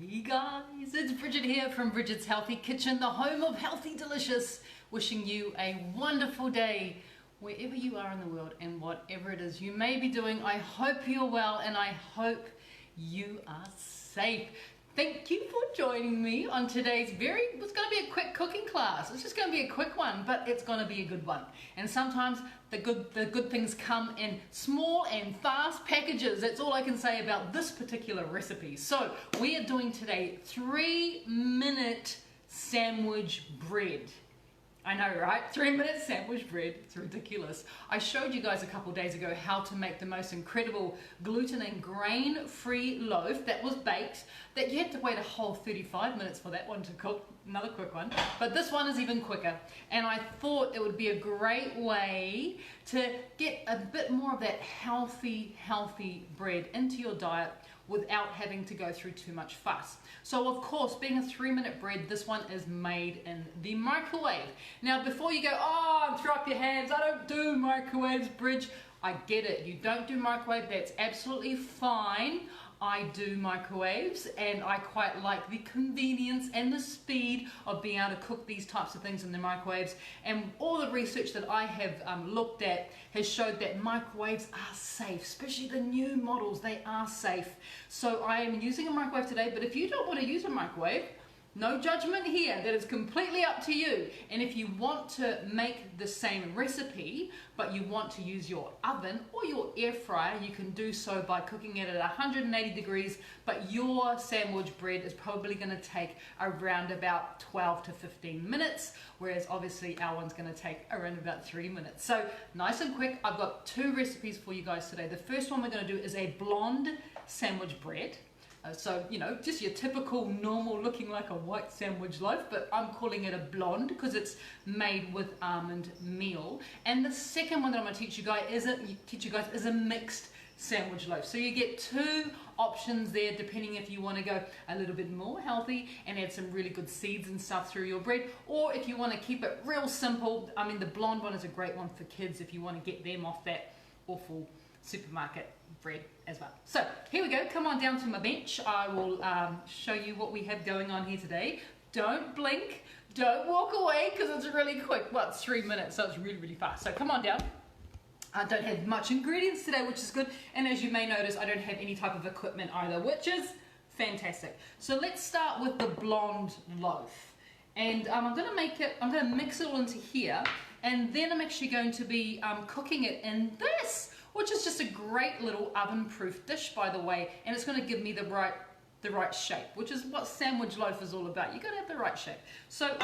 Hey guys, it's Bridget here from Bridget's Healthy Kitchen, the home of Healthy Delicious, wishing you a wonderful day wherever you are in the world and whatever it is you may be doing. I hope you're well and I hope you are safe. Thank you for joining me on today's it's going to be a quick cooking class. It's just going to be a quick one, but it's going to be a good one. And sometimes the good things come in small and fast packages. That's all I can say about this particular recipe. So we are doing today 3-minute sandwich bread. I know, right? 3-minute sandwich bread. It's ridiculous. I showed you guys a couple days ago how to make the most incredible gluten and grain-free loaf that was baked, that you had to wait a whole 35 minutes for that one to cook. Another quick one. But this one is even quicker. And I thought it would be a great way to get a bit more of that healthy bread into your diet without having to go through too much fuss. So of course, being a 3-minute bread, this one is made in the microwave. Now before you go, throw up your hands, I don't do microwaves, Bridge. I get it, you don't do microwave, that's absolutely fine. I do microwaves and I quite like the convenience and the speed of being able to cook these types of things in the microwaves, and all the research that I have looked at has showed that microwaves are safe, especially the new models, they are safe. So I am using a microwave today, but if you don't want to use a microwave, no judgment here, that is completely up to you. And if you want to make the same recipe, but you want to use your oven or your air fryer, you can do so by cooking it at 180 degrees, but your sandwich bread is probably going to take around about 12 to 15 minutes, whereas obviously our one's going to take around about 3 minutes. So nice and quick, I've got 2 recipes for you guys today. The first one we're going to do is a blonde sandwich bread. So, you know, just your typical normal looking like a white sandwich loaf, but I'm calling it a blonde because it's made with almond meal. And the second one that I'm going to teach you guys is a mixed sandwich loaf. So you get 2 options there depending if you want to go a little bit more healthy and add some really good seeds and stuff through your bread, or if you want to keep it real simple. I mean, the blonde one is a great one for kids if you want to get them off that awful supermarket bread as well. So here we go, come on down to my bench. I will show you what we have going on here today. Don't blink, don't walk away because it's really quick. Well, it's 3 minutes, so it's really fast. So come on down. I don't have much ingredients today, which is good, and as you may notice, I don't have any type of equipment either, which is fantastic. So let's start with the blonde loaf, and I'm going to mix it all into here, and then I'm actually going to be cooking it in this, which is just a great little oven-proof dish, by the way, and it's going to give me the right shape, which is what sandwich loaf is all about. You got to have the right shape. So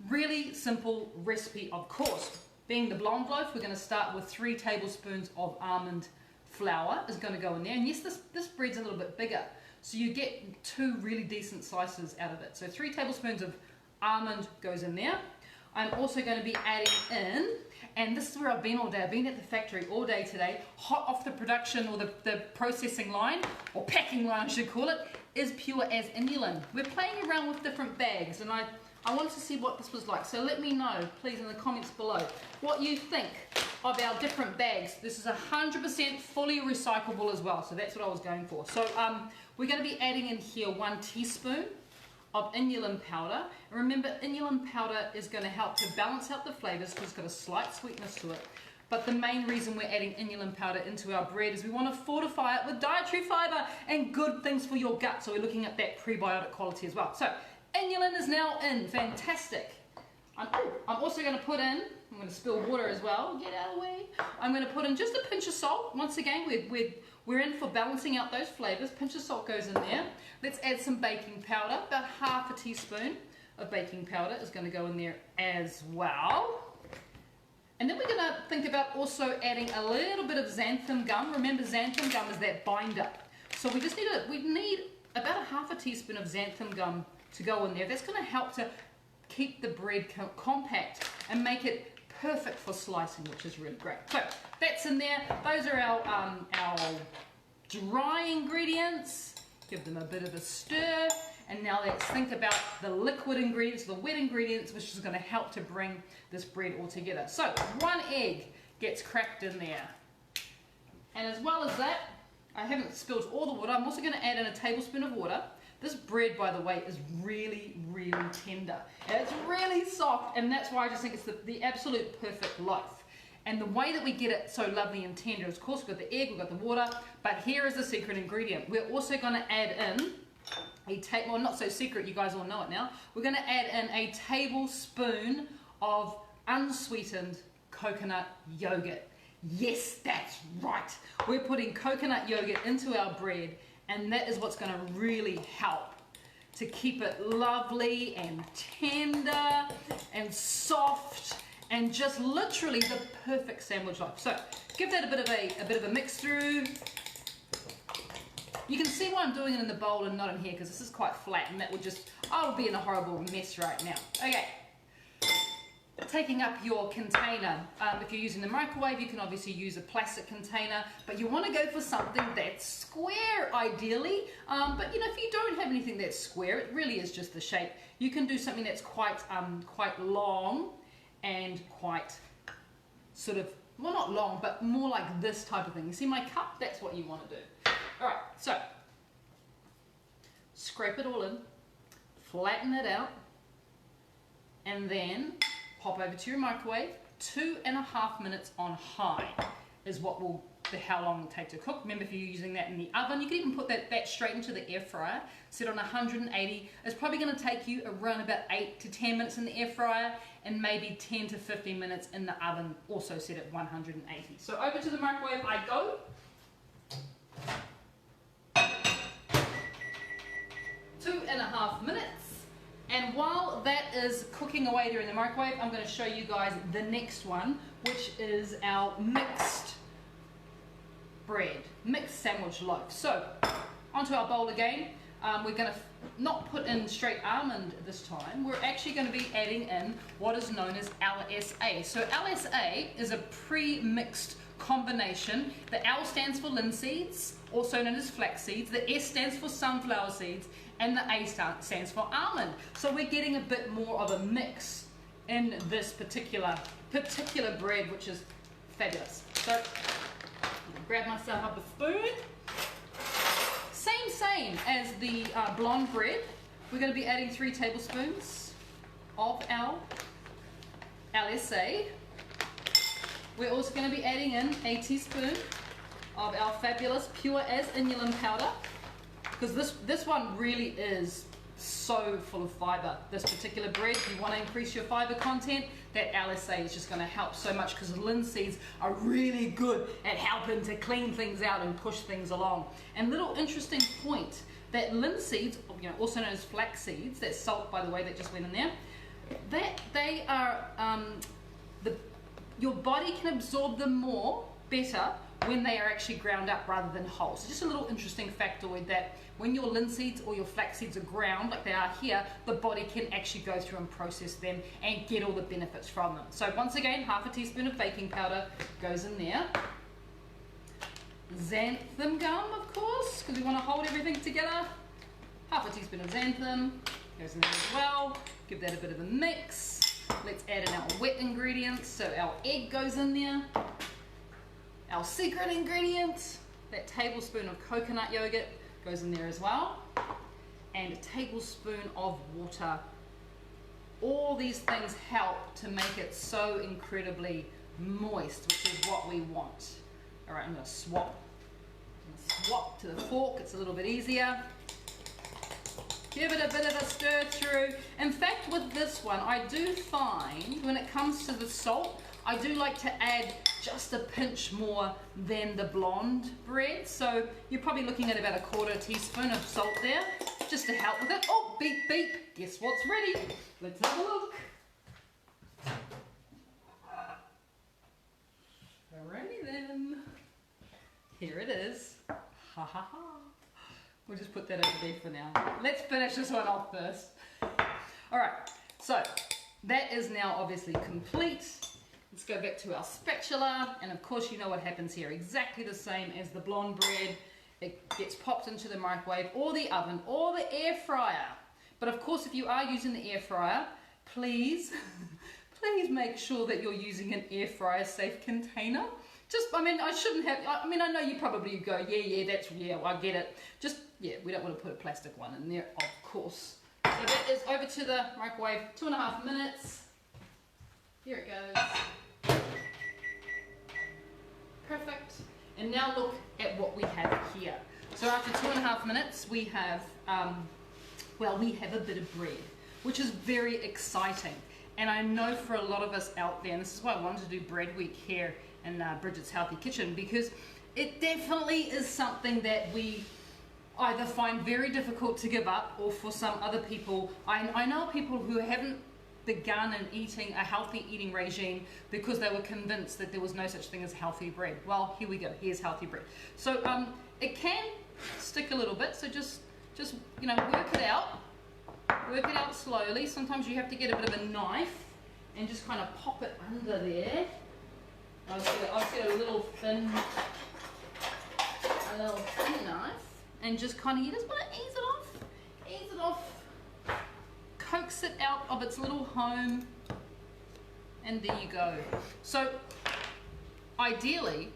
really simple recipe, of course. Being the blonde loaf, we're going to start with 3 tablespoons of almond flour is going to go in there, and yes, this bread's a little bit bigger, so you get 2 really decent slices out of it. So 3 tablespoons of almond goes in there. I'm also going to be adding in, and this is where I've been all day. I've been at the factory all day today, hot off the production or the processing line, or packing line I should call it, is pure as inulin. We're playing around with different bags, and I wanted to see what this was like. So let me know, please, in the comments below, what you think of our different bags. This is 100% fully recyclable as well, so that's what I was going for. So we're going to be adding in here 1 teaspoon of inulin powder. And remember, inulin powder is going to help to balance out the flavors because it's got a slight sweetness to it. But the main reason we're adding inulin powder into our bread is we want to fortify it with dietary fiber and good things for your gut. So we're looking at that prebiotic quality as well. So inulin is now in, fantastic. I'm also going to put in, I'm going to spill water as well, get out of the way. I'm going to put in just a pinch of salt. Once again, we're in for balancing out those flavors. Pinch of salt goes in there. Let's add some baking powder. About ½ a teaspoon of baking powder is going to go in there as well. And then we're going to think about also adding a little bit of xanthan gum. Remember, xanthan gum is that binder. So we need about ½ a teaspoon of xanthan gum to go in there. That's going to help to keep the bread compact and make it perfect for slicing, which is really great. So that's in there. Those are our dry ingredients. Give them a bit of a stir, and now let's think about the liquid ingredients, the wet ingredients, which is going to help to bring this bread all together. So 1 egg gets cracked in there, and as well as that, I haven't spilled all the water. I'm also going to add in a tablespoon of water. This bread, by the way, is really, really tender. And it's really soft, and that's why I just think it's the absolute perfect loaf. And the way that we get it so lovely and tender is, of course, we've got the egg, we've got the water, but here is the secret ingredient. We're also going to add in well, not so secret, you guys all know it now. We're going to add in a tablespoon of unsweetened coconut yogurt. Yes, that's right. We're putting coconut yogurt into our bread, and that is what's going to really help to keep it lovely and tender and soft and just literally the perfect sandwich loaf. So give that a bit of a mix through. You can see why I'm doing it in the bowl and not in here, because this is quite flat, and that would just, I would be in a horrible mess right now. Okay. Taking up your container, if you're using the microwave, you can obviously use a plastic container, but you want to go for something that's square ideally, but you know, if you don't have anything that's square, it really is just the shape. You can do something that's quite long and quite sort of, well, not long, but more like this type of thing. You see my cup? That's what you want to do. All right, so scrape it all in, flatten it out, and then pop over to your microwave. 2.5 minutes on high is how long it'll take to cook. Remember, if you're using that in the oven, you can even put that straight into the air fryer. Set on 180. It's probably going to take you around about 8 to 10 minutes in the air fryer, and maybe 10 to 15 minutes in the oven, also set at 180. So over to the microwave I go. 2.5 minutes. And while that is cooking away there in the microwave, I'm going to show you guys the next one, which is our mixed bread, mixed sandwich loaf. So onto our bowl again. We're going to not put in straight almond this time. We're actually going to be adding in what is known as LSA. So LSA is a pre-mixed combination. The L stands for linseeds, also known as flax seeds. The S stands for sunflower seeds, and the A stands for almond. So we're getting a bit more of a mix in this particular bread, which is fabulous. So I'm gonna grab myself up a spoon. Same as the blonde bread. We're going to be adding 3 tablespoons of our LSA. We're also going to be adding in a teaspoon of our fabulous pure as inulin powder, because this one really is so full of fiber. This particular bread, you want to increase your fiber content, that LSA is just going to help so much, because linseeds are really good at helping to clean things out and push things along. And little interesting point, that linseeds, you know, also known as flax seeds, that's salt by the way that just went in there, that they are your body can absorb them better when they are actually ground up rather than whole. So just a little interesting factoid, that when your linseeds or your flax seeds are ground like they are here, the body can actually go through and process them and get all the benefits from them. So once again, half a teaspoon of baking powder goes in there. Xanthan gum, of course, because we want to hold everything together. Half a teaspoon of xanthan goes in there as well. Give that a bit of a mix. Let's add in our wet ingredients. So our egg goes in there. Our secret ingredient, that tablespoon of coconut yogurt goes in there as well. And a tablespoon of water. All these things help to make it so incredibly moist, which is what we want. All right, I'm going to swap to the fork. It's a little bit easier. Give it a bit of a stir through. In fact, with this one, I do find when it comes to the salt, I do like to add just a pinch more than the blonde bread. So you're probably looking at about 1/4 teaspoon of salt there, just to help with it. Oh, beep, beep. Guess what's ready? Let's have a look. Alrighty then. Here it is. Ha ha ha. We'll just put that over there for now. Let's finish this one off first. Alright, so that is now obviously complete. Let's go back to our spatula, and of course you know what happens here. Exactly the same as the blonde bread. It gets popped into the microwave or the oven or the air fryer. But of course, if you are using the air fryer, please make sure that you're using an air fryer safe container, Just, I mean, I shouldn't have, I mean, I know you probably go, yeah, I get it. Just, yeah, we don't want to put a plastic one in there, of course. So that is over to the microwave, 2.5 minutes. Here it goes. Perfect. And now look at what we have here. So after 2.5 minutes, we have, we have a bit of bread, which is very exciting. And I know for a lot of us out there, and this is why I wanted to do Bread Week here in Bridget's Healthy Kitchen, because it definitely is something that we either find very difficult to give up, or for some other people, I know people who haven't begun in eating a healthy eating regime because they were convinced that there was no such thing as healthy bread. Well, here we go, here's healthy bread. So it can stick a little bit, so just you know, work it out slowly. Sometimes you have to get a bit of a knife and just kind of pop it under there. I'll get a little thin knife and just kind of, you just want to ease it off, coax it out of its little home, and there you go. So ideally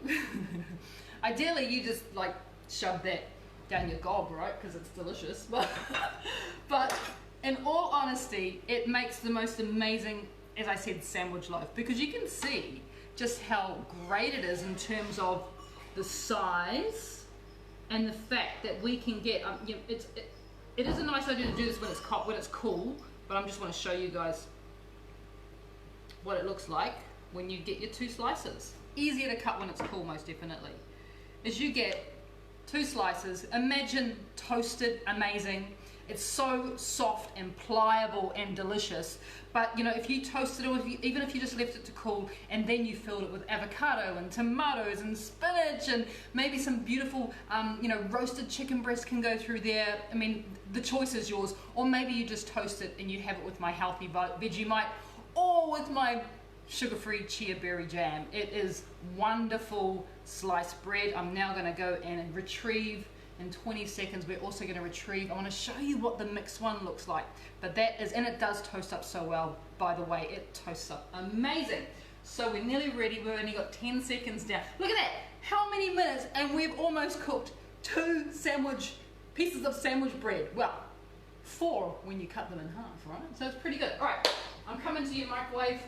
you just like shove that down your gob, right? Because it's delicious. But in all honesty, it makes the most amazing, as I said, sandwich loaf, because you can see just how great it is in terms of the size and the fact that we can get, you know, it is a nice idea to do this when it's cool, but I just want to show you guys what it looks like when you get your 2 slices. Easier to cut when it's cool, most definitely. As you get 2 slices, imagine toasted, amazing. It's so soft and pliable and delicious. But you know, if you toasted it, or even if you just left it to cool and then you filled it with avocado and tomatoes and spinach and maybe some beautiful, you know, roasted chicken breast can go through there. I mean, the choice is yours. Or maybe you just toast it and you have it with my healthy Vegemite, or with my sugar-free chia berry jam. It is wonderful sliced bread. I'm now going to go and retrieve. In 20 seconds, we're also going to retrieve. I want to show you what the mixed one looks like. But that is, and it does toast up so well, by the way. It toasts up amazing. So we're nearly ready. We've only got 10 seconds down. Look at that. How many minutes? And we've almost cooked 2 pieces of sandwich bread. Well, 4 when you cut them in half, right? So it's pretty good. All right, I'm coming to your microwave.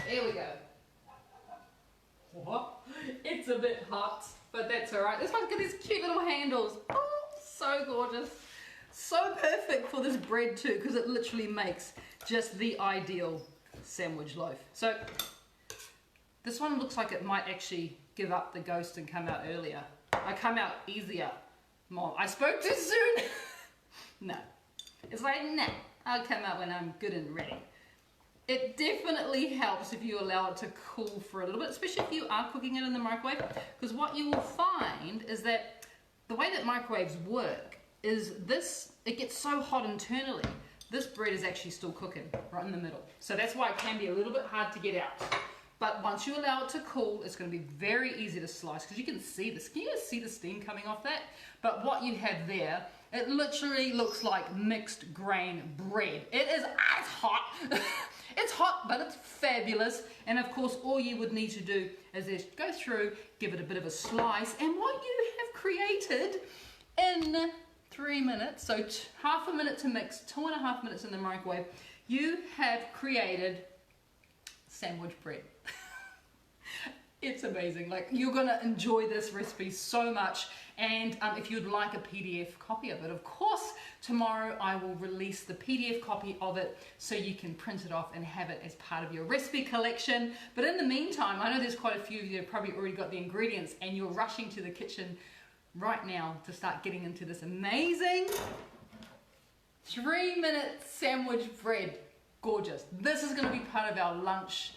There we go. What? It's a bit hot, but that's all right. This one's got these cute little handles. Oh, so gorgeous. So perfect for this bread too, because it literally makes just the ideal sandwich loaf. So this one looks like it might actually give up the ghost and come out earlier. I come out easier. Mom, I spoke too soon. No. It's like, nah, I'll come out when I'm good and ready. It definitely helps if you allow it to cool for a little bit, especially if you are cooking it in the microwave, because what you will find is that the way that microwaves work is this, it gets so hot internally, this bread is actually still cooking right in the middle. So that's why it can be a little bit hard to get out. But once you allow it to cool, it's going to be very easy to slice, because you can see this. Can you guys see the steam coming off that? But what you have there, it literally looks like mixed grain bread. It is, it's hot. It's hot, but it's fabulous. And of course, all you would need to do is just go through, give it a bit of a slice, and what you have created in 3 minutes, so half a minute to mix, 2.5 minutes in the microwave, you have created sandwich bread. It's amazing. Like, you're gonna enjoy this recipe so much. And if you'd like a PDF copy of it, of course, tomorrow I will release the PDF copy of it so you can print it off and have it as part of your recipe collection. But in the meantime, I know there's quite a few of you that have probably already got the ingredients and you're rushing to the kitchen right now to start getting into this amazing 3-minute sandwich bread. Gorgeous. This is going to be part of our lunch.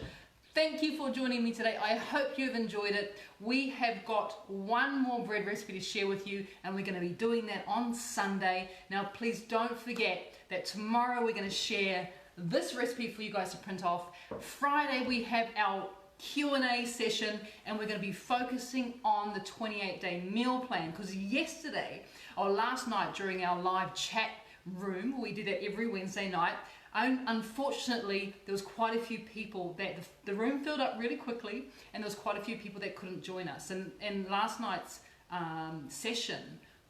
Thank you for joining me today. I hope you've enjoyed it. We have got one more bread recipe to share with you, and we're going to be doing that on Sunday. Now, please don't forget that tomorrow we're going to share this recipe for you guys to print off. Friday, we have our Q&A session, and we're going to be focusing on the 28-day meal plan, because yesterday, or last night during our live chat room, we do that every Wednesday night, Unfortunately, there was quite a few people that the room filled up really quickly, and there was quite a few people that couldn't join us. And last night's session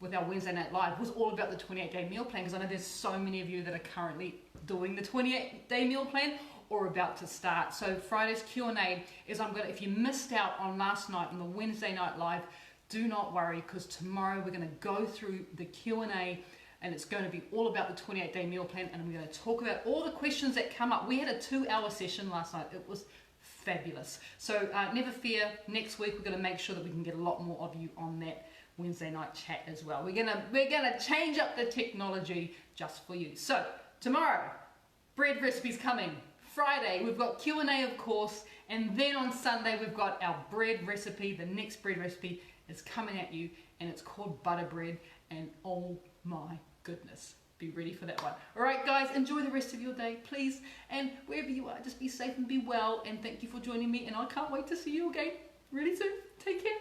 with our Wednesday Night Live was all about the 28-day meal plan, because I know there's so many of you that are currently doing the 28-day meal plan or about to start. So Friday's Q&A is if you missed out on last night on the Wednesday Night Live, do not worry, because tomorrow we're going to go through the Q&A, and it's going to be all about the 28-day meal plan, and we're going to talk about all the questions that come up. We had a 2-hour session last night. It was fabulous. So never fear, next week we're going to make sure that we can get a lot more of you on that Wednesday night chat as well. We're gonna change up the technology just for you. So tomorrow, bread recipes coming. Friday, we've got Q&A, of course, and then on Sunday we've got our bread recipe. The next bread recipe is coming at you, and it's called butter bread, and oh my goodness, be ready for that one. All right, guys, enjoy the rest of your day, please, and wherever you are, just be safe and be well, and thank you for joining me, and I can't wait to see you again really soon. Take care.